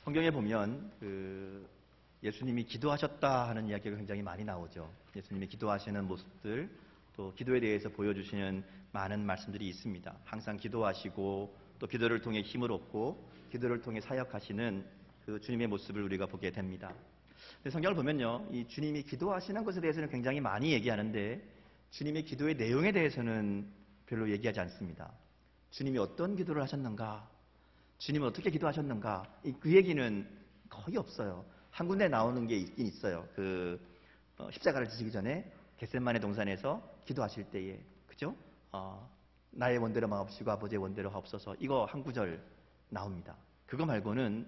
성경에 보면 예수님이 기도하셨다 하는 이야기가 굉장히 많이 나오죠. 예수님이 기도하시는 모습들, 또 기도에 대해서 보여주시는 많은 말씀들이 있습니다. 항상 기도하시고 또 기도를 통해 힘을 얻고 기도를 통해 사역하시는 그 주님의 모습을 우리가 보게 됩니다. 성경을 보면요, 이 주님이 기도하시는 것에 대해서는 굉장히 많이 얘기하는데 주님의 기도의 내용에 대해서는 별로 얘기하지 않습니다. 주님이 어떤 기도를 하셨는가, 주님은 어떻게 기도하셨는가, 그 얘기는 거의 없어요. 한 군데 나오는 게 있긴 있어요. 십자가를 지시기 전에 겟세마네 동산에서 기도하실 때에, 그죠? 나의 원대로 마옵시고 아버지의 원대로 하옵소서, 이거 한 구절 나옵니다. 그거 말고는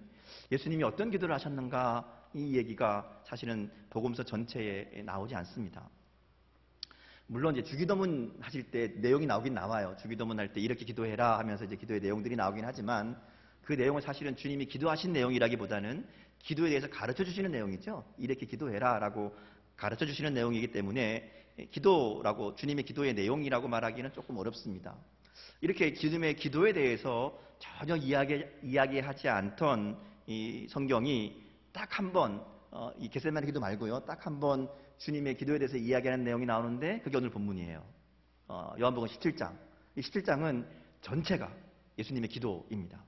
예수님이 어떤 기도를 하셨는가, 이 얘기가 사실은 복음서 전체에 나오지 않습니다. 물론 이제 주기도문 하실 때 내용이 나오긴 나와요. 주기도문 할 때 이렇게 기도해라 하면서 이제 기도의 내용들이 나오긴 하지만 그 내용은 사실은 주님이 기도하신 내용이라기보다는 기도에 대해서 가르쳐 주시는 내용이죠. 이렇게 기도해라 라고 가르쳐 주시는 내용이기 때문에 기도라고, 주님의 기도의 내용이라고 말하기는 조금 어렵습니다. 이렇게 주님의 기도에 대해서 전혀 이야기하지 않던 이 성경이 딱 한 번, 이 겟세마네 기도 말고요, 딱 한 번 주님의 기도에 대해서 이야기하는 내용이 나오는데 그게 오늘 본문이에요. 요한복음 17장. 이 17장은 전체가 예수님의 기도입니다.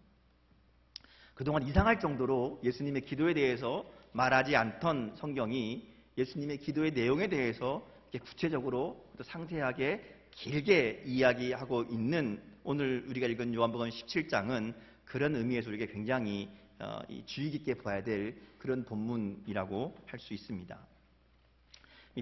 그동안 이상할 정도로 예수님의 기도에 대해서 말하지 않던 성경이 예수님의 기도의 내용에 대해서 구체적으로 또 상세하게 길게 이야기하고 있는 오늘 우리가 읽은 요한복음 17장은 그런 의미에서 우리가 굉장히 주의 깊게 봐야 될 그런 본문이라고 할 수 있습니다.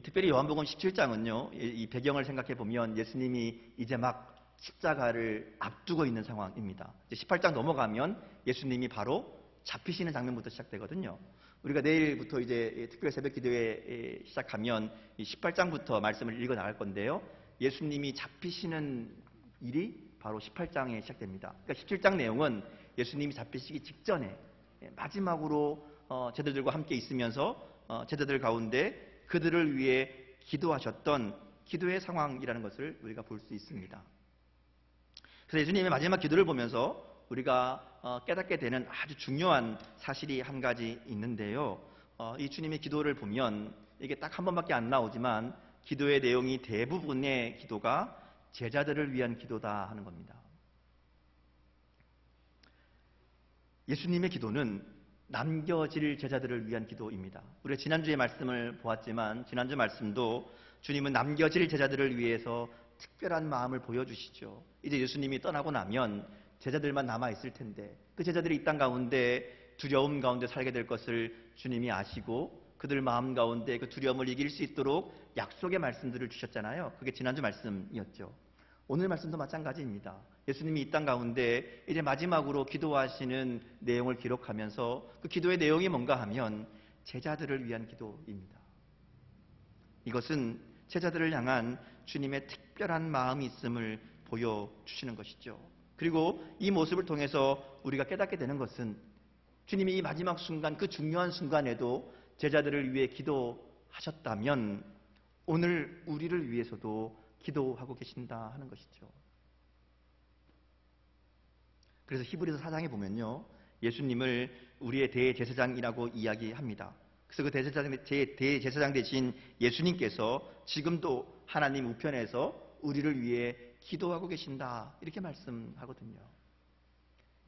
특별히 요한복음 17장은요, 이 배경을 생각해 보면 예수님이 이제 막 십자가를 앞두고 있는 상황입니다. 18장 넘어가면 예수님이 바로 잡히시는 장면부터 시작되거든요. 우리가 내일부터 이제 특별 새벽 기도회 시작하면 이 18장부터 말씀을 읽어 나갈 건데요. 예수님이 잡히시는 일이 바로 18장에 시작됩니다. 그러니까 17장 내용은 예수님이 잡히시기 직전에 마지막으로 제자들과 함께 있으면서 제자들 가운데 그들을 위해 기도하셨던 기도의 상황이라는 것을 우리가 볼 수 있습니다. 그래서 예수님의 마지막 기도를 보면서 우리가 깨닫게 되는 아주 중요한 사실이 한 가지 있는데요. 이 주님의 기도를 보면 이게 딱 한 번밖에 안 나오지만 기도의 내용이 대부분의 기도가 제자들을 위한 기도다 하는 겁니다. 예수님의 기도는 남겨질 제자들을 위한 기도입니다. 우리가 지난주에 말씀을 보았지만 지난주 말씀도 주님은 남겨질 제자들을 위해서 특별한 마음을 보여주시죠. 이제 예수님이 떠나고 나면 제자들만 남아있을 텐데 그 제자들이 이 땅 가운데 두려움 가운데 살게 될 것을 주님이 아시고 그들 마음 가운데 그 두려움을 이길 수 있도록 약속의 말씀들을 주셨잖아요. 그게 지난주 말씀이었죠. 오늘 말씀도 마찬가지입니다. 예수님이 이 땅 가운데 이제 마지막으로 기도하시는 내용을 기록하면서 그 기도의 내용이 뭔가 하면 제자들을 위한 기도입니다. 이것은 제자들을 향한 주님의 특별한 마음이 있음을 보여주시는 것이죠. 그리고 이 모습을 통해서 우리가 깨닫게 되는 것은 주님이 이 마지막 순간, 그 중요한 순간에도 제자들을 위해 기도하셨다면 오늘 우리를 위해서도 기도하고 계신다 하는 것이죠. 그래서 히브리서 4장에 보면요, 예수님을 우리의 대제사장이라고 이야기합니다. 그래서 그 대제사장 되신 예수님께서 지금도 하나님 우편에서 우리를 위해 기도하고 계신다 이렇게 말씀하거든요.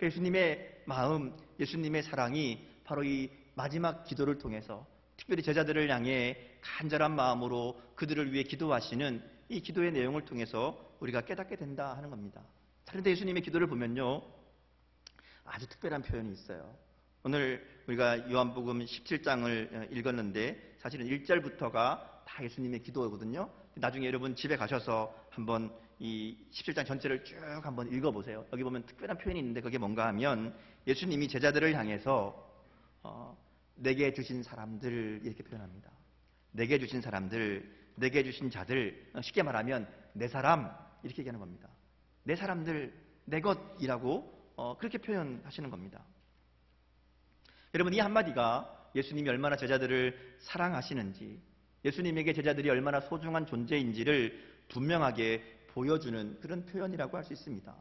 예수님의 마음, 예수님의 사랑이 바로 이 마지막 기도를 통해서 특별히 제자들을 향해 간절한 마음으로 그들을 위해 기도하시는 이 기도의 내용을 통해서 우리가 깨닫게 된다 하는 겁니다. 그런데 예수님의 기도를 보면요, 아주 특별한 표현이 있어요. 오늘 우리가 요한복음 17장을 읽었는데 사실은 1절부터가 다 예수님의 기도거든요. 나중에 여러분 집에 가셔서 한번 이 17장 전체를 쭉 한번 읽어보세요. 여기 보면 특별한 표현이 있는데 그게 뭔가 하면 예수님이 제자들을 향해서 내게 주신 사람들 이렇게 표현합니다. 내게 주신 사람들, 내게 주신 자들, 쉽게 말하면 내 사람 이렇게 얘기하는 겁니다. 내 사람들, 내 것이라고 그렇게 표현하시는 겁니다. 여러분, 이 한마디가 예수님이 얼마나 제자들을 사랑하시는지, 예수님에게 제자들이 얼마나 소중한 존재인지를 분명하게 보여주는 그런 표현이라고 할 수 있습니다.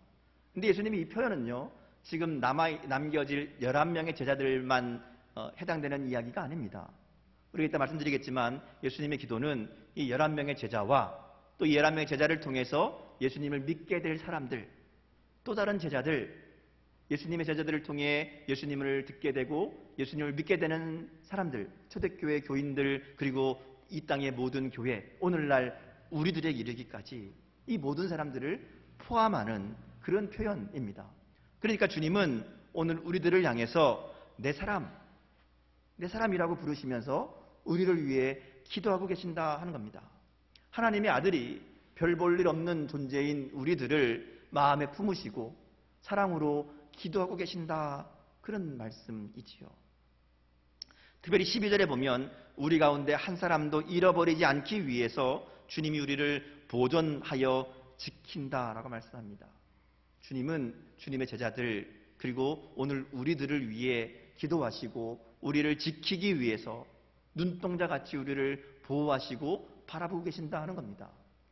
근데 예수님이 이 표현은요, 지금 남겨질 11명의 제자들만 해당되는 이야기가 아닙니다. 우리가 이따 말씀드리겠지만 예수님의 기도는 이 11명의 제자와 또 이 11명의 제자를 통해서 예수님을 믿게 될 사람들, 또 다른 제자들, 예수님의 제자들을 통해 예수님을 듣게 되고 예수님을 믿게 되는 사람들, 초대교회 교인들, 그리고 이 땅의 모든 교회, 오늘날 우리들에 이르기까지 이 모든 사람들을 포함하는 그런 표현입니다. 그러니까 주님은 오늘 우리들을 향해서 내 사람이라고 부르시면서 우리를 위해 기도하고 계신다 하는 겁니다. 하나님의 아들이 별 볼 일 없는 존재인 우리들을 마음에 품으시고 사랑으로 기도하고 계신다, 그런 말씀이지요. 특별히 12절에 보면 우리 가운데 한 사람도 잃어버리지 않기 위해서 주님이 우리를 보존하여 지킨다라고 말씀합니다. 주님은 주님의 제자들 그리고 오늘 우리들을 위해 기도하시고 우리를 지키기 위해서 눈동자같이 우리를 보호하시고 바라보고 계신다 하는 겁니다.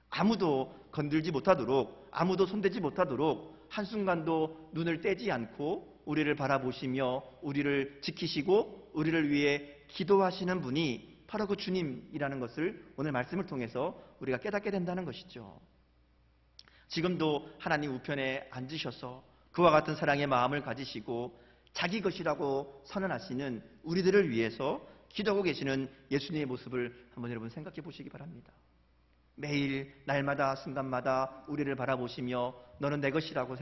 아무도 건들지 못하도록, 아무도 손대지 못하도록 한순간도 눈을 떼지 않고 우리를 바라보시며 우리를 지키시고 우리를 위해 기도하시는 분이 바로 그 주님이라는 것을 오늘 말씀을 통해서 우리가 깨닫게 된다는 것이죠. 지금도 하나님 우편에 앉으셔서 그와 같은 사랑의 마음을 가지시고 자기 것이라고 선언하시는 우리들을 위해서 기도하고 계시는 예수님의 모습을 한번 여러분 생각해 보시기 바랍니다. 매일 날마다 순간마다 우리를 바라보시며 너는 내 것이라고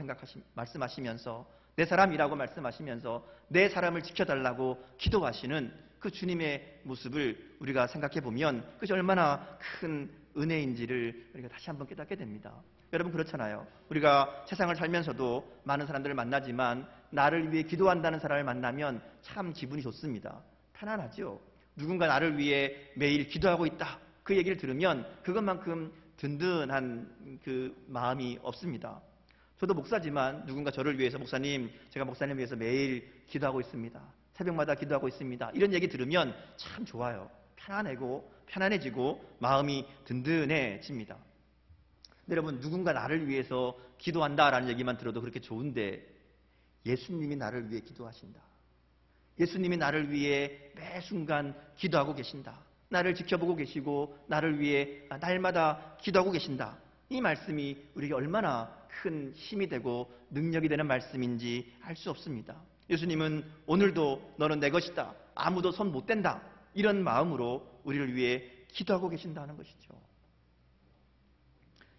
말씀하시면서 내 사람이라고 말씀하시면서 내 사람을 지켜달라고 기도하시는 그 주님의 모습을 우리가 생각해 보면 그것이 얼마나 큰 은혜인지를 우리가 다시 한번 깨닫게 됩니다. 여러분 그렇잖아요. 우리가 세상을 살면서도 많은 사람들을 만나지만 나를 위해 기도한다는 사람을 만나면 참 기분이 좋습니다. 편안하죠. 누군가 나를 위해 매일 기도하고 있다, 그 얘기를 들으면 그것만큼 든든한 그 마음이 없습니다. 저도 목사지만 누군가 저를 위해서 목사님, 제가 목사님 위해서 매일 기도하고 있습니다, 새벽마다 기도하고 있습니다, 이런 얘기 들으면 참 좋아요. 편안해지고 마음이 든든해집니다. 여러분, 누군가 나를 위해서 기도한다라는 얘기만 들어도 그렇게 좋은데 예수님이 나를 위해 기도하신다, 예수님이 나를 위해 매 순간 기도하고 계신다, 나를 지켜보고 계시고 나를 위해 날마다 기도하고 계신다, 이 말씀이 우리에게 얼마나 큰 힘이 되고 능력이 되는 말씀인지 알 수 없습니다. 예수님은 오늘도 너는 내 것이다, 아무도 손 못 댄다, 이런 마음으로 우리를 위해 기도하고 계신다는 것이죠.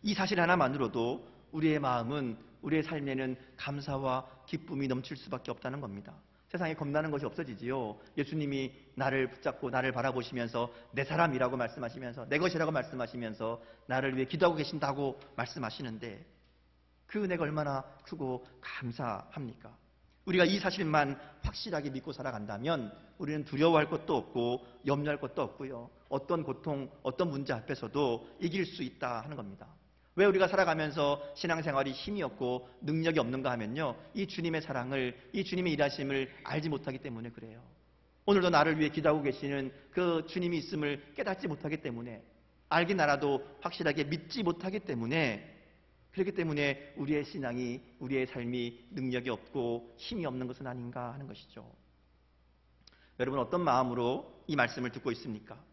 이 사실 하나만으로도 우리의 마음은, 우리의 삶에는 감사와 기쁨이 넘칠 수밖에 없다는 겁니다. 세상에 겁나는 것이 없어지지요. 예수님이 나를 붙잡고 나를 바라보시면서 내 사람이라고 말씀하시면서 내 것이라고 말씀하시면서 나를 위해 기도하고 계신다고 말씀하시는데 그 은혜가 얼마나 크고 감사합니까? 우리가 이 사실만 확실하게 믿고 살아간다면 우리는 두려워할 것도 없고 염려할 것도 없고요, 어떤 고통, 어떤 문제 앞에서도 이길 수 있다 하는 겁니다. 왜 우리가 살아가면서 신앙생활이 힘이 없고 능력이 없는가 하면요, 이 주님의 사랑을, 이 주님의 일하심을 알지 못하기 때문에 그래요. 오늘도 나를 위해 기도하고 계시는 그 주님이 있음을 깨닫지 못하기 때문에, 알긴 알아도 확실하게 믿지 못하기 때문에, 그렇기 때문에 우리의 신앙이, 우리의 삶이 능력이 없고 힘이 없는 것은 아닌가 하는 것이죠. 여러분, 어떤 마음으로 이 말씀을 듣고 있습니까?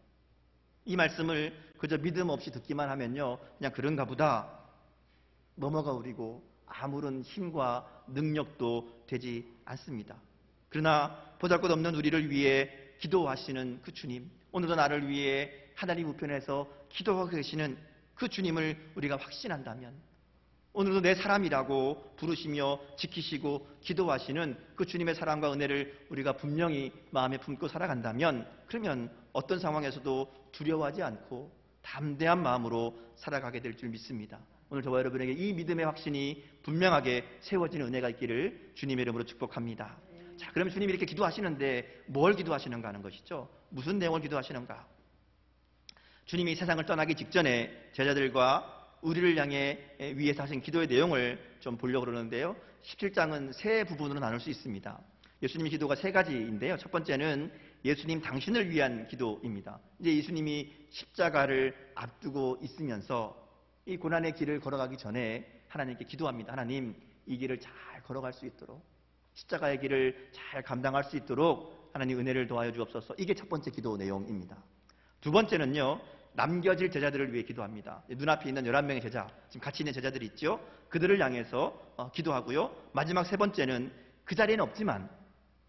이 말씀을 그저 믿음 없이 듣기만 하면요, 그냥 그런가 보다 넘어가 버리고 아무런 힘과 능력도 되지 않습니다. 그러나 보잘것없는 우리를 위해 기도하시는 그 주님, 오늘도 나를 위해 하나님 우편에서 기도하고 계시는 그 주님을 우리가 확신한다면, 오늘도 내 사람이라고 부르시며 지키시고 기도하시는 그 주님의 사랑과 은혜를 우리가 분명히 마음에 품고 살아간다면, 그러면 어떤 상황에서도 두려워하지 않고 담대한 마음으로 살아가게 될 줄 믿습니다. 오늘 저와 여러분에게 이 믿음의 확신이 분명하게 세워지는 은혜가 있기를 주님의 이름으로 축복합니다. 자, 그러면 주님이 이렇게 기도하시는데 뭘 기도하시는가 하는 것이죠. 무슨 내용을 기도하시는가? 주님이 세상을 떠나기 직전에 제자들과 우리를 향해 위해서 하신 기도의 내용을 좀 보려고 그러는데요, 17장은 세 부분으로 나눌 수 있습니다. 예수님의 기도가 세 가지인데요, 첫 번째는 예수님 당신을 위한 기도입니다. 이제 예수님이 십자가를 앞두고 있으면서 이 고난의 길을 걸어가기 전에 하나님께 기도합니다. 하나님, 이 길을 잘 걸어갈 수 있도록 십자가의 길을 잘 감당할 수 있도록 하나님 은혜를 도와여 주옵소서. 이게 첫 번째 기도 내용입니다. 두 번째는요, 남겨질 제자들을 위해 기도합니다. 눈앞에 있는 11명의 제자, 지금 같이 있는 제자들이 있죠. 그들을 향해서 기도하고요. 마지막 세 번째는 그 자리에는 없지만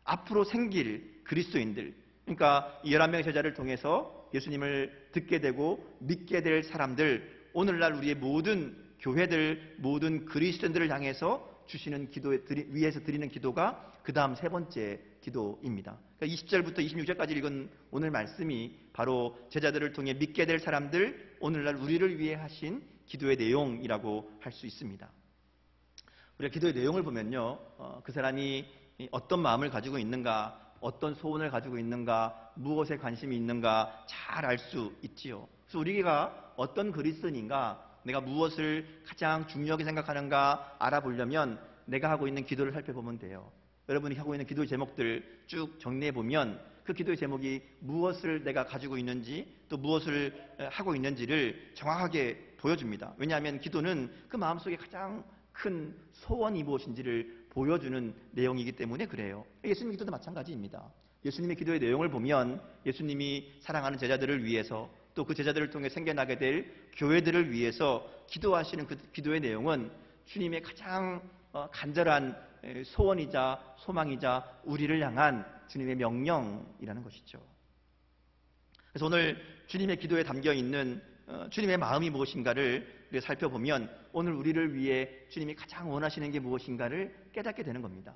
앞으로 생길 그리스도인들, 그러니까 이 11명의 제자를 통해서 예수님을 듣게 되고 믿게 될 사람들, 오늘날 우리의 모든 교회들, 모든 그리스도인들을 향해서 주시는 기도에 위해서 드리는 기도가 그 다음 세 번째 기도입니다. 그러니까 20절부터 26절까지 읽은 오늘 말씀이 바로 제자들을 통해 믿게 될 사람들, 오늘날 우리를 위해 하신 기도의 내용이라고 할 수 있습니다. 우리가 기도의 내용을 보면요, 그 사람이 어떤 마음을 가지고 있는가, 어떤 소원을 가지고 있는가, 무엇에 관심이 있는가 잘 알 수 있지요. 그래서 우리가 어떤 그리스도인인가, 내가 무엇을 가장 중요하게 생각하는가 알아보려면 내가 하고 있는 기도를 살펴보면 돼요. 여러분이 하고 있는 기도의 제목들 쭉 정리해 보면 그 기도의 제목이 무엇을 내가 가지고 있는지, 또 무엇을 하고 있는지를 정확하게 보여줍니다. 왜냐하면 기도는 그 마음속에 가장 큰 소원이 무엇인지를 보여주는 내용이기 때문에 그래요. 예수님 기도도 마찬가지입니다. 예수님의 기도의 내용을 보면 예수님이 사랑하는 제자들을 위해서, 또 그 제자들을 통해 생겨나게 될 교회들을 위해서 기도하시는 그 기도의 내용은 주님의 가장 간절한 소원이자 소망이자 우리를 향한 주님의 명령이라는 것이죠. 그래서 오늘 주님의 기도에 담겨있는 주님의 마음이 무엇인가를 살펴보면 오늘 우리를 위해 주님이 가장 원하시는 게 무엇인가를 깨닫게 되는 겁니다.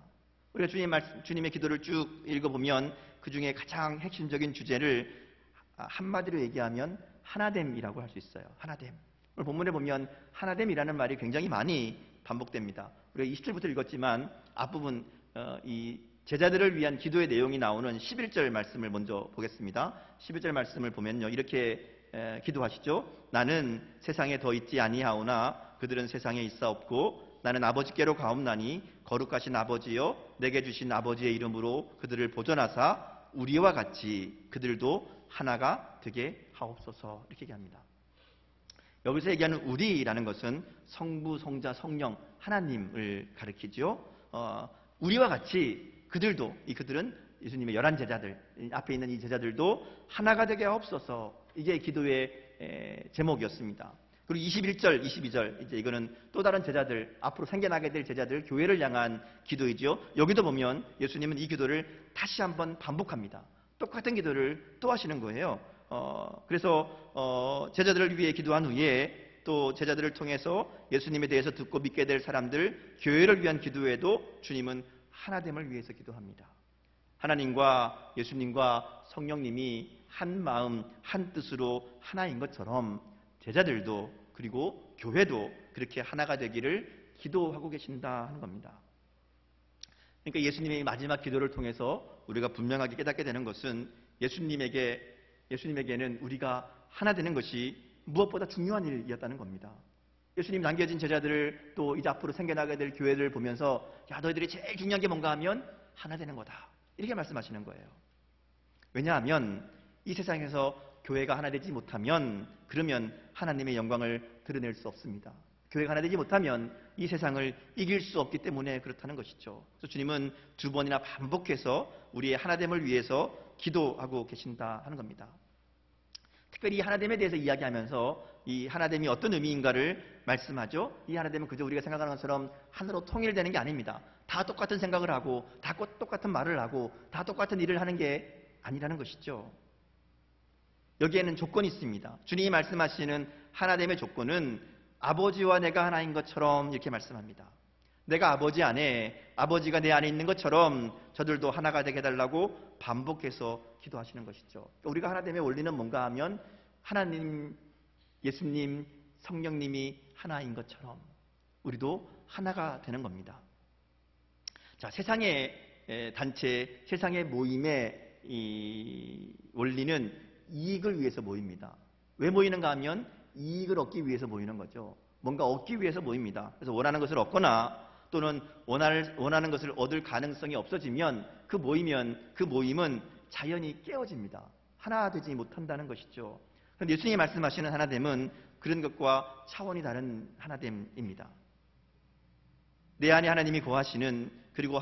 우리가 주님의 기도를 쭉 읽어보면 그 중에 가장 핵심적인 주제를 한마디로 얘기하면 하나됨이라고 할 수 있어요. 하나됨. 오늘 본문에 보면 하나됨이라는 말이 굉장히 많이 반복됩니다. 우리가 20절부터 읽었지만 앞부분 이 제자들을 위한 기도의 내용이 나오는 11절 말씀을 먼저 보겠습니다. 11절 말씀을 보면요, 이렇게 기도하시죠. 나는 세상에 더 있지 아니하오나 그들은 세상에 있사옵고 나는 아버지께로 가옵나니 거룩하신 아버지여 내게 주신 아버지의 이름으로 그들을 보존하사 우리와 같이 그들도 하나가 되게 하옵소서. 이렇게 얘기합니다. 여기서 얘기하는 우리라는 것은 성부, 성자, 성령 하나님을 가리키죠. 우리와 같이 그들도, 이 그들은 예수님의 11제자들, 앞에 있는 이 제자들도 하나가 되게 하옵소서. 이게 기도의 제목이었습니다. 그리고 21절, 22절, 이제 이거는 또 다른 제자들, 앞으로 생겨나게 될 제자들, 교회를 향한 기도이죠. 여기도 보면 예수님은 이 기도를 다시 한번 반복합니다. 똑같은 기도를 또 하시는 거예요. 그래서 제자들을 위해 기도한 후에 또 제자들을 통해서 예수님에 대해서 듣고 믿게 될 사람들, 교회를 위한 기도에도 주님은 하나됨을 위해서 기도합니다. 하나님과 예수님과 성령님이 한 마음, 한 뜻으로 하나인 것처럼 제자들도 그리고 교회도 그렇게 하나가 되기를 기도하고 계신다 하는 겁니다. 그러니까 예수님의 마지막 기도를 통해서 우리가 분명하게 깨닫게 되는 것은 예수님에게는 우리가 하나 되는 것이 무엇보다 중요한 일이었다는 겁니다. 예수님 남겨진 제자들을 또 이제 앞으로 생겨나게 될 교회를 보면서 야, 너희들이 제일 중요한 게 뭔가 하면 하나 되는 거다. 이렇게 말씀하시는 거예요. 왜냐하면 이 세상에서 교회가 하나 되지 못하면 그러면 하나님의 영광을 드러낼 수 없습니다. 교회가 하나 되지 못하면 이 세상을 이길 수 없기 때문에 그렇다는 것이죠. 그래서 주님은 두 번이나 반복해서 우리의 하나됨을 위해서 기도하고 계신다 하는 겁니다. 특별히 이 하나됨에 대해서 이야기하면서 이 하나됨이 어떤 의미인가를 말씀하죠. 이 하나됨은 그저 우리가 생각하는 것처럼 하나로 통일되는 게 아닙니다. 다 똑같은 생각을 하고 다 똑같은 말을 하고 다 똑같은 일을 하는 게 아니라는 것이죠. 여기에는 조건이 있습니다. 주님이 말씀하시는 하나됨의 조건은 아버지와 내가 하나인 것처럼 이렇게 말씀합니다. 내가 아버지 안에, 아버지가 내 안에 있는 것처럼 저들도 하나가 되게 해달라고 반복해서 기도하시는 것이죠. 우리가 하나됨의 원리는 뭔가 하면 하나님, 예수님, 성령님이 하나인 것처럼 우리도 하나가 되는 겁니다. 자, 세상의 단체, 세상의 모임의 이 원리는 이익을 위해서 모입니다. 왜 모이는가 하면 이익을 얻기 위해서 모이는 거죠. 뭔가 얻기 위해서 모입니다. 그래서 원하는 것을 얻거나 또는 원하는 것을 얻을 가능성이 없어지면 그 모임은 자연히 깨어집니다. 하나 되지 못한다는 것이죠. 그런데 예수님이 말씀하시는 하나됨은 그런 것과 차원이 다른 하나됨입니다. 내 안에 하나님이 거하시는 그 그리고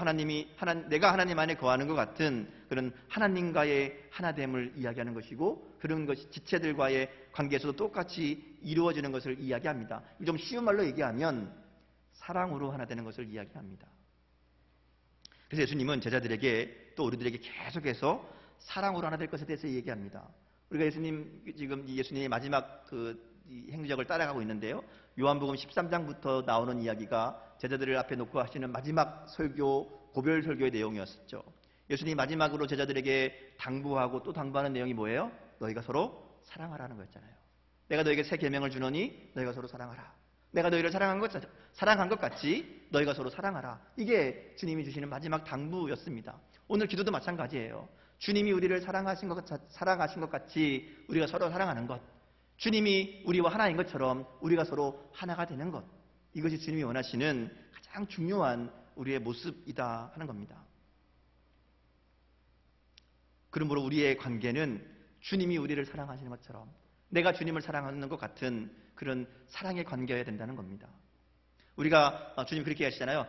내가 하나님 안에 거하는 것 같은 그런 하나님과의 하나됨을 이야기하는 것이고, 그런 것이 지체들과의 관계에서도 똑같이 이루어지는 것을 이야기합니다. 좀 쉬운 말로 얘기하면 사랑으로 하나 되는 것을 이야기합니다. 그래서 예수님은 제자들에게 또 우리들에게 계속해서 사랑으로 하나 될 것에 대해서 얘기합니다. 우리가 지금 예수님의 마지막 이 행적을 따라가고 있는데요. 요한복음 13장부터 나오는 이야기가 제자들을 앞에 놓고 하시는 마지막 설교, 고별 설교의 내용이었죠. 예수님이 마지막으로 제자들에게 당부하고 또 당부하는 내용이 뭐예요? 너희가 서로 사랑하라는 거였잖아요. 내가 너에게 새 계명을 주노니 너희가 서로 사랑하라. 내가 너희를 사랑한 것 같이 너희가 서로 사랑하라. 이게 주님이 주시는 마지막 당부였습니다. 오늘 기도도 마찬가지예요. 주님이 우리를 사랑하신 것 같이 우리가 서로 사랑하는 것. 주님이 우리와 하나인 것처럼 우리가 서로 하나가 되는 것. 이것이 주님이 원하시는 가장 중요한 우리의 모습이다 하는 겁니다. 그러므로 우리의 관계는 주님이 우리를 사랑하시는 것처럼 내가 주님을 사랑하는 것 같은 그런 사랑의 관계여야 된다는 겁니다. 우리가 주님 그렇게 하시잖아요.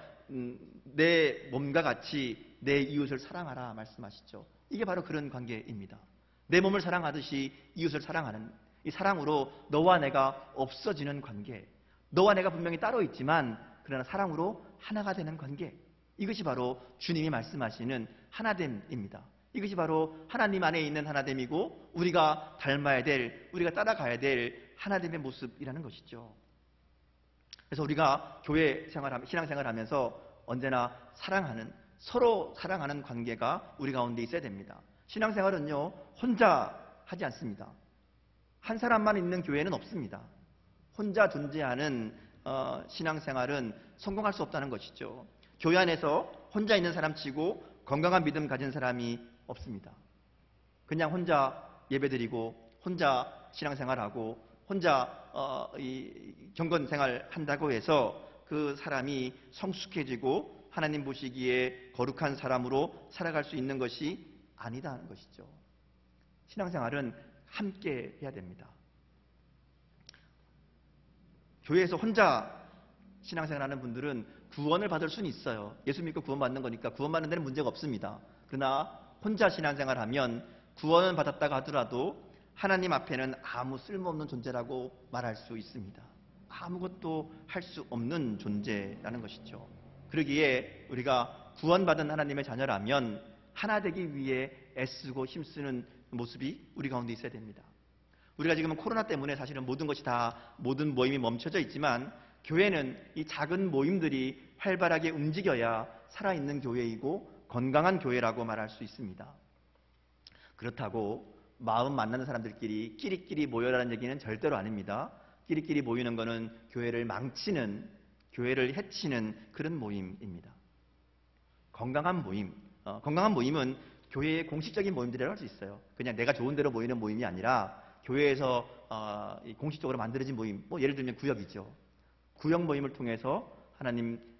내 몸과 같이 내 이웃을 사랑하라 말씀하시죠. 이게 바로 그런 관계입니다. 내 몸을 사랑하듯이 이웃을 사랑하는 이 사랑으로 너와 내가 없어지는 관계, 너와 내가 분명히 따로 있지만 그러나 사랑으로 하나가 되는 관계, 이것이 바로 주님이 말씀하시는 하나됨입니다. 이것이 바로 하나님 안에 있는 하나됨이고 우리가 닮아야 될, 우리가 따라가야 될 하나됨의 모습이라는 것이죠. 그래서 우리가 신앙생활하면서 언제나 서로 사랑하는 관계가 우리 가운데 있어야 됩니다. 신앙생활은요, 혼자 하지 않습니다. 한 사람만 있는 교회는 없습니다. 혼자 존재하는 신앙생활은 성공할 수 없다는 것이죠. 교회 안에서 혼자 있는 사람 치고 건강한 믿음 가진 사람이 없습니다. 그냥 혼자 예배드리고 혼자 신앙생활하고 혼자 경건생활 한다고 해서 그 사람이 성숙해지고 하나님 보시기에 거룩한 사람으로 살아갈 수 있는 것이 아니다는 것이죠. 신앙생활은 함께 해야 됩니다. 교회에서 혼자 신앙생활하는 분들은 구원을 받을 수는 있어요. 예수 믿고 구원받는 거니까 구원받는 데는 문제가 없습니다. 그러나 혼자 신앙생활하면 구원은 받았다가 하더라도 하나님 앞에는 아무 쓸모없는 존재라고 말할 수 있습니다. 아무것도 할 수 없는 존재라는 것이죠. 그러기에 우리가 구원받은 하나님의 자녀라면 하나 되기 위해 애쓰고 힘쓰는 모습이 우리 가운데 있어야 됩니다. 우리가 지금은 코로나 때문에 사실은 모든 모임이 멈춰져 있지만 교회는 이 작은 모임들이 활발하게 움직여야 살아있는 교회이고 건강한 교회라고 말할 수 있습니다. 그렇다고 마음 만나는 사람들끼리 끼리끼리 모여라는 얘기는 절대로 아닙니다. 끼리끼리 모이는 것은 교회를 망치는, 교회를 해치는 그런 모임입니다. 건강한 모임은 교회의 공식적인 모임들이라고 할 수 있어요. 그냥 내가 좋은 대로 모이는 모임이 아니라 교회에서 공식적으로 만들어진 모임, 예를 들면 구역이죠. 구역 모임을 통해서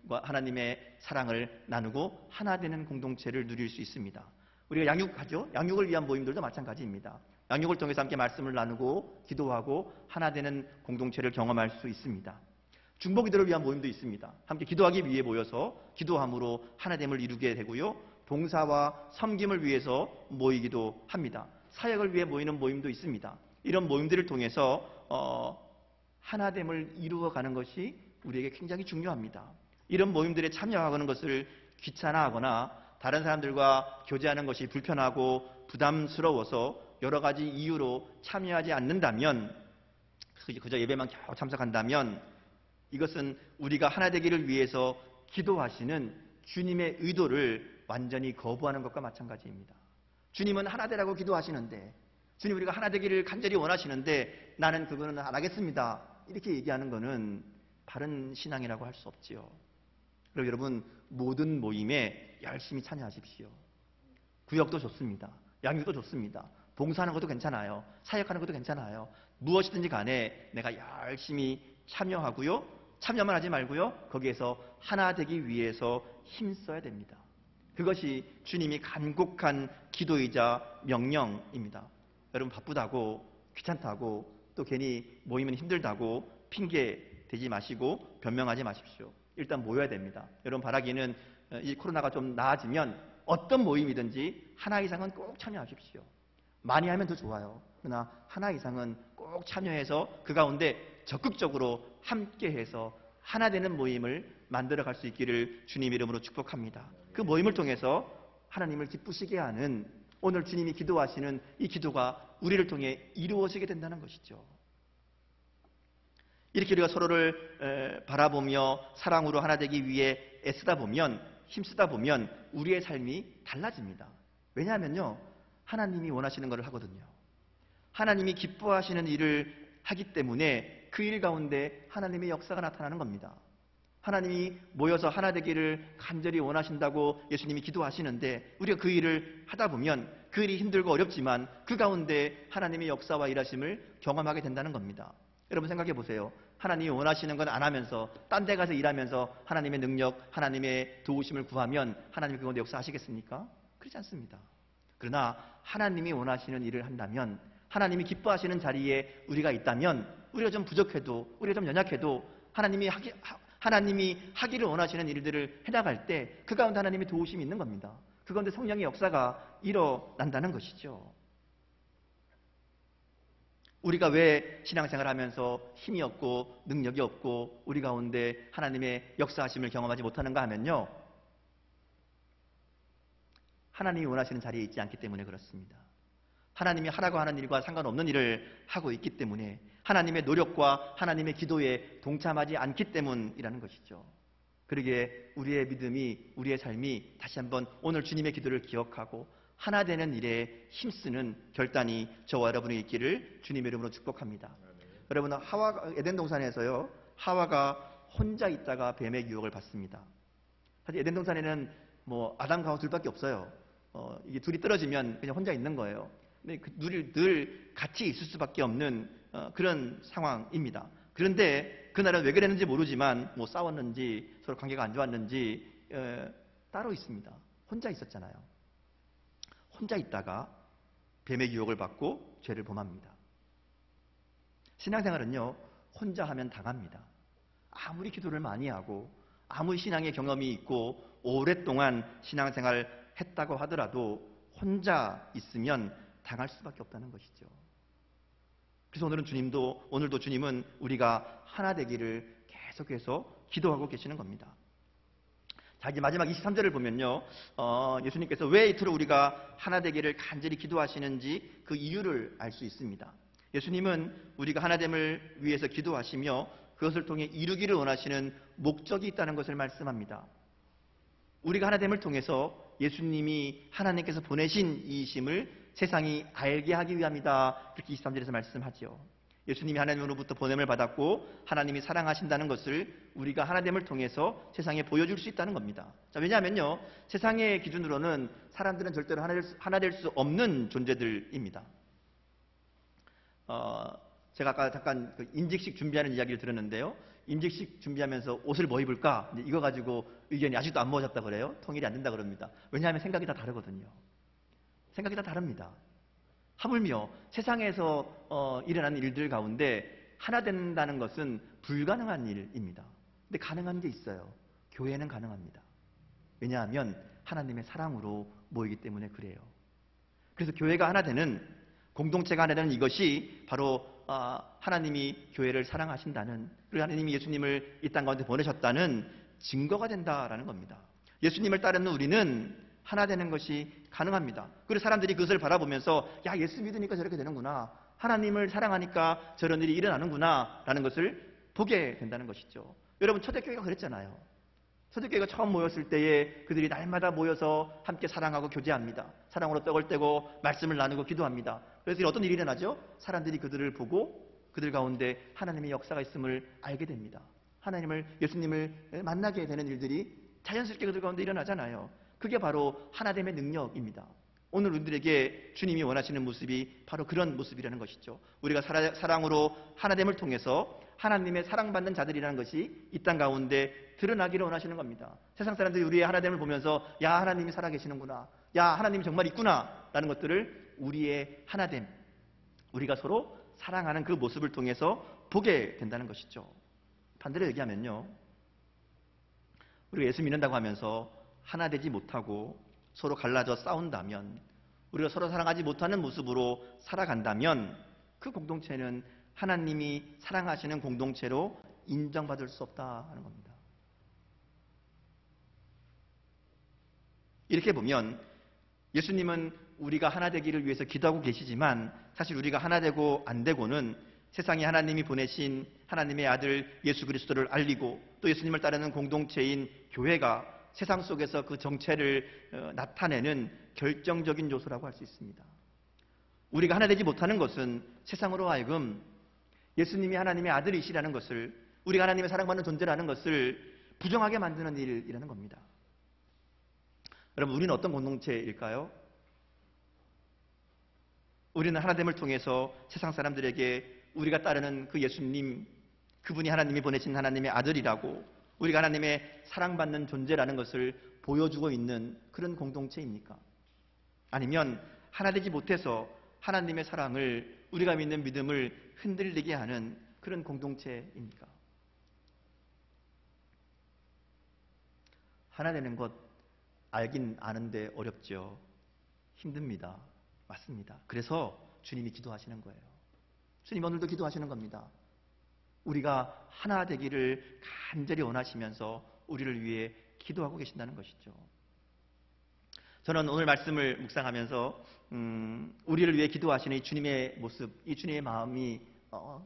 하나님의 사랑을 나누고 하나 되는 공동체를 누릴 수 있습니다. 우리가 양육하죠. 양육을 위한 모임들도 마찬가지입니다. 양육을 통해서 함께 말씀을 나누고 기도하고 하나 되는 공동체를 경험할 수 있습니다. 중보기도를 위한 모임도 있습니다. 함께 기도하기 위해 모여서 기도함으로 하나됨을 이루게 되고요. 봉사와 섬김을 위해서 모이기도 합니다. 사역을 위해 모이는 모임도 있습니다. 이런 모임들을 통해서 하나됨을 이루어가는 것이 우리에게 굉장히 중요합니다. 이런 모임들에 참여하는 것을 귀찮아하거나 다른 사람들과 교제하는 것이 불편하고 부담스러워서 여러 가지 이유로 참여하지 않는다면, 그저 예배만 겨우 참석한다면 이것은 우리가 하나 되기를 위해서 기도하시는 주님의 의도를 완전히 거부하는 것과 마찬가지입니다. 주님은 하나 되라고 기도하시는데, 주님 우리가 하나 되기를 간절히 원하시는데 나는 그거는 안 하겠습니다, 이렇게 얘기하는 것은 바른 신앙이라고 할 수 없지요. 그리고 여러분, 모든 모임에 열심히 참여하십시오. 구역도 좋습니다. 양육도 좋습니다. 봉사하는 것도 괜찮아요. 사역하는 것도 괜찮아요. 무엇이든지 간에 내가 열심히 참여하고요. 참여만 하지 말고요. 거기에서 하나 되기 위해서 힘써야 됩니다. 그것이 주님이 간곡한 기도이자 명령입니다. 여러분, 바쁘다고 귀찮다고 또 괜히 모이면 힘들다고 핑계 대지 마시고 변명하지 마십시오. 일단 모여야 됩니다. 여러분 바라기는 이 코로나가 좀 나아지면 어떤 모임이든지 하나 이상은 꼭 참여하십시오. 많이 하면 더 좋아요. 그러나 하나 이상은 꼭 참여해서 그 가운데 적극적으로 함께해서 하나 되는 모임을 만들어갈 수 있기를 주님 이름으로 축복합니다. 그 모임을 통해서 하나님을 기쁘시게 하는 오늘 주님이 기도하시는 이 기도가 우리를 통해 이루어지게 된다는 것이죠. 이렇게 우리가 서로를 바라보며 사랑으로 하나 되기 위해 애쓰다 보면, 힘쓰다 보면 우리의 삶이 달라집니다. 왜냐하면요, 하나님이 원하시는 것을 하거든요. 하나님이 기뻐하시는 일을 하기 때문에 그 일 가운데 하나님의 역사가 나타나는 겁니다. 하나님이 모여서 하나 되기를 간절히 원하신다고 예수님이 기도하시는데 우리가 그 일을 하다 보면 그 일이 힘들고 어렵지만 그 가운데 하나님의 역사와 일하심을 경험하게 된다는 겁니다. 여러분 생각해 보세요. 하나님이 원하시는 건 안 하면서 딴 데 가서 일하면서 하나님의 능력, 하나님의 도우심을 구하면 하나님이 그 가운데 역사하시겠습니까? 그렇지 않습니다. 그러나 하나님이 원하시는 일을 한다면, 하나님이 기뻐하시는 자리에 우리가 있다면, 우리가 좀 부족해도, 우리가 좀 연약해도 하나님이 하기를 원하시는 일들을 해나갈 때 그 가운데 하나님의 도우심이 있는 겁니다. 그 가운데 성령의 역사가 일어난다는 것이죠. 우리가 왜 신앙생활을 하면서 힘이 없고 능력이 없고 우리 가운데 하나님의 역사하심을 경험하지 못하는가 하면요, 하나님이 원하시는 자리에 있지 않기 때문에 그렇습니다. 하나님이 하라고 하는 일과 상관없는 일을 하고 있기 때문에, 하나님의 노력과 하나님의 기도에 동참하지 않기 때문이라는 것이죠. 그러기에 우리의 믿음이, 우리의 삶이 다시 한번 오늘 주님의 기도를 기억하고 하나 되는 일에 힘쓰는 결단이 저와 여러분이 있기를 주님의 이름으로 축복합니다. 여러분, 에덴 동산에서요, 하와가 혼자 있다가 뱀의 유혹을 받습니다. 사실 에덴 동산에는 아담과 하와 둘밖에 없어요. 이게 둘이 떨어지면 그냥 혼자 있는 거예요. 근데 늘 같이 있을 수밖에 없는 그런 상황입니다. 그런데 그날은 왜 그랬는지 모르지만 싸웠는지 서로 관계가 안 좋았는지 따로 있습니다. 혼자 있었잖아요. 혼자 있다가 뱀의 유혹을 받고 죄를 범합니다. 신앙생활은요, 혼자 하면 당합니다. 아무리 기도를 많이 하고 아무리 신앙의 경험이 있고 오랫동안 신앙생활 했다고 하더라도 혼자 있으면 당할 수밖에 없다는 것이죠. 그래서 오늘도 주님은 우리가 하나 되기를 계속해서 기도하고 계시는 겁니다. 자, 이제 마지막 23절을 보면요, 예수님께서 왜 이토록 우리가 하나 되기를 간절히 기도하시는지 그 이유를 알 수 있습니다. 예수님은 우리가 하나됨을 위해서 기도하시며 그것을 통해 이루기를 원하시는 목적이 있다는 것을 말씀합니다. 우리가 하나됨을 통해서 예수님이 하나님께서 보내신 이심을 세상이 알게 하기 위함이다. 그렇게 23절에서 말씀하죠. 예수님이 하나님으로부터 보냄을 받았고 하나님이 사랑하신다는 것을 우리가 하나됨을 통해서 세상에 보여줄 수 있다는 겁니다. 자, 왜냐하면요, 세상의 기준으로는 사람들은 절대로 하나 될 수 없는 존재들입니다. 제가 아까 잠깐 임직식 준비하는 이야기를 들었는데요. 임직식 준비하면서 옷을 뭐 입을까? 이거 가지고 의견이 아직도 안 모아졌다 그래요. 통일이 안 된다 그럽니다. 왜냐하면 생각이 다 다르거든요. 생각이 다 다릅니다. 하물며 세상에서 일어나는 일들 가운데 하나 된다는 것은 불가능한 일입니다. 근데 가능한 게 있어요. 교회는 가능합니다. 왜냐하면 하나님의 사랑으로 모이기 때문에 그래요. 그래서 교회가 하나 되는, 공동체가 하나 되는 이것이 바로 하나님이 교회를 사랑하신다는, 그리고 하나님이 예수님을 이 땅 가운데 보내셨다는 증거가 된다라는 겁니다. 예수님을 따르는 우리는 하나 되는 것이 가능합니다. 그리고 사람들이 그것을 바라보면서 야, 예수 믿으니까 저렇게 되는구나, 하나님을 사랑하니까 저런 일이 일어나는구나 라는 것을 보게 된다는 것이죠. 여러분, 초대교회가 그랬잖아요. 초대교회가 처음 모였을 때에 그들이 날마다 모여서 함께 사랑하고 교제합니다. 사랑으로 떡을 떼고 말씀을 나누고 기도합니다. 그래서 어떤 일이 일어나죠? 사람들이 그들을 보고 그들 가운데 하나님의 역사가 있음을 알게 됩니다. 예수님을 만나게 되는 일들이 자연스럽게 그들 가운데 일어나잖아요. 그게 바로 하나됨의 능력입니다. 오늘 우리들에게 주님이 원하시는 모습이 바로 그런 모습이라는 것이죠. 우리가 사랑으로 하나됨을 통해서 하나님의 사랑받는 자들이라는 것이 이 땅 가운데 드러나기를 원하시는 겁니다. 세상 사람들이 우리의 하나됨을 보면서 야, 하나님이 살아계시는구나, 야, 하나님이 정말 있구나 라는 것들을 우리의 하나됨, 우리가 서로 사랑하는 그 모습을 통해서 보게 된다는 것이죠. 반대로 얘기하면요, 우리가 예수 믿는다고 하면서 하나 되지 못하고 서로 갈라져 싸운다면, 우리가 서로 사랑하지 못하는 모습으로 살아간다면 그 공동체는 하나님이 사랑하시는 공동체로 인정받을 수 없다 하는 겁니다. 이렇게 보면 예수님은 우리가 하나 되기를 위해서 기도하고 계시지만, 사실 우리가 하나 되고 안 되고는 세상에 하나님이 보내신 하나님의 아들 예수 그리스도를 알리고 또 예수님을 따르는 공동체인 교회가 세상 속에서 그 정체를 나타내는 결정적인 요소라고 할 수 있습니다. 우리가 하나 되지 못하는 것은 세상으로 하여금 예수님이 하나님의 아들이시라는 것을, 우리가 하나님의 사랑받는 존재라는 것을 부정하게 만드는 일이라는 겁니다. 여러분, 우리는 어떤 공동체일까요? 우리는 하나됨을 통해서 세상 사람들에게 우리가 따르는 그 예수님, 그분이 하나님이 보내신 하나님의 아들이라고, 우리가 하나님의 사랑받는 존재라는 것을 보여주고 있는 그런 공동체입니까? 아니면 하나 되지 못해서 하나님의 사랑을, 우리가 믿는 믿음을 흔들리게 하는 그런 공동체입니까? 하나 되는 것 알긴 아는데 어렵죠. 힘듭니다. 맞습니다. 그래서 주님이 기도하시는 거예요. 주님 오늘도 기도하시는 겁니다. 우리가 하나 되기를 간절히 원하시면서 우리를 위해 기도하고 계신다는 것이죠. 저는 오늘 말씀을 묵상하면서 우리를 위해 기도하시는 이 주님의 모습, 이 주님의 마음이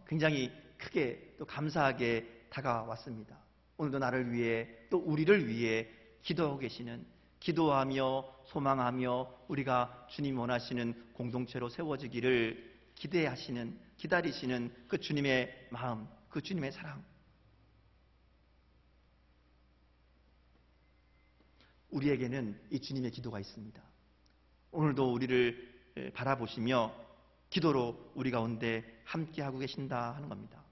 굉장히 크게 또 감사하게 다가왔습니다. 오늘도 나를 위해 또 우리를 위해 기도하고 계시는, 기도하며 소망하며 우리가 주님 원하시는 공동체로 세워지기를 기대하시는, 기다리시는 그 주님의 마음, 그 주님의 사랑. 우리에게는 이 주님의 기도가 있습니다. 오늘도 우리를 바라보시며 기도로 우리 가운데 함께하고 계신다 하는 겁니다.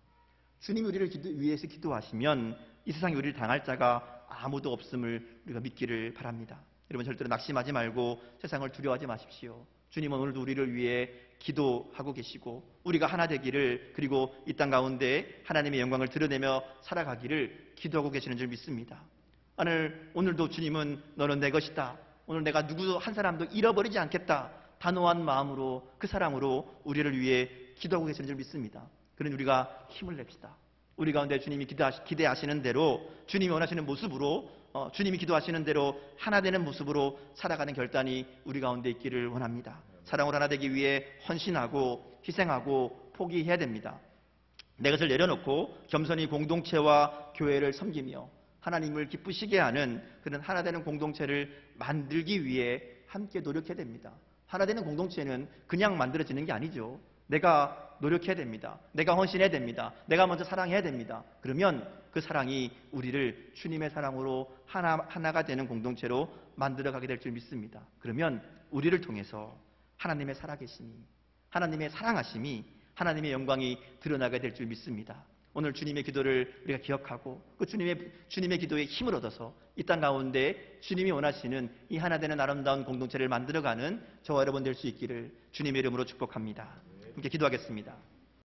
주님이 우리를 위해서 기도하시면 이 세상에 우리를 당할 자가 아무도 없음을 우리가 믿기를 바랍니다. 여러분, 절대로 낙심하지 말고 세상을 두려워하지 마십시오. 주님은 오늘도 우리를 위해 기도하고 계시고 우리가 하나 되기를, 그리고 이 땅 가운데 하나님의 영광을 드러내며 살아가기를 기도하고 계시는 줄 믿습니다. 오늘도 주님은 너는 내 것이다, 오늘 내가 누구 한 사람도 잃어버리지 않겠다, 단호한 마음으로, 그 사랑으로 우리를 위해 기도하고 계시는 줄 믿습니다. 그러니 우리가 힘을 냅시다. 우리 가운데 주님이 기대하시는 대로, 주님이 원하시는 모습으로, 주님이 기도하시는 대로 하나 되는 모습으로 살아가는 결단이 우리 가운데 있기를 원합니다. 사랑으로 하나 되기 위해 헌신하고 희생하고 포기해야 됩니다. 내 것을 내려놓고 겸손히 공동체와 교회를 섬기며 하나님을 기쁘시게 하는 그런 하나 되는 공동체를 만들기 위해 함께 노력해야 됩니다. 하나 되는 공동체는 그냥 만들어지는 게 아니죠. 내가 노력해야 됩니다. 내가 헌신해야 됩니다. 내가 먼저 사랑해야 됩니다. 그러면 그 사랑이 우리를 주님의 사랑으로 하나가 되는 공동체로 만들어가게 될 줄 믿습니다. 그러면 우리를 통해서 하나님의 살아계심이, 하나님의 사랑하심이, 하나님의 영광이 드러나게 될 줄 믿습니다. 오늘 주님의 기도를 우리가 기억하고 그 주님의 기도에 힘을 얻어서 이 땅 가운데 주님이 원하시는 이 하나 되는 아름다운 공동체를 만들어가는 저와 여러분 될 수 있기를 주님의 이름으로 축복합니다. 함께 기도하겠습니다.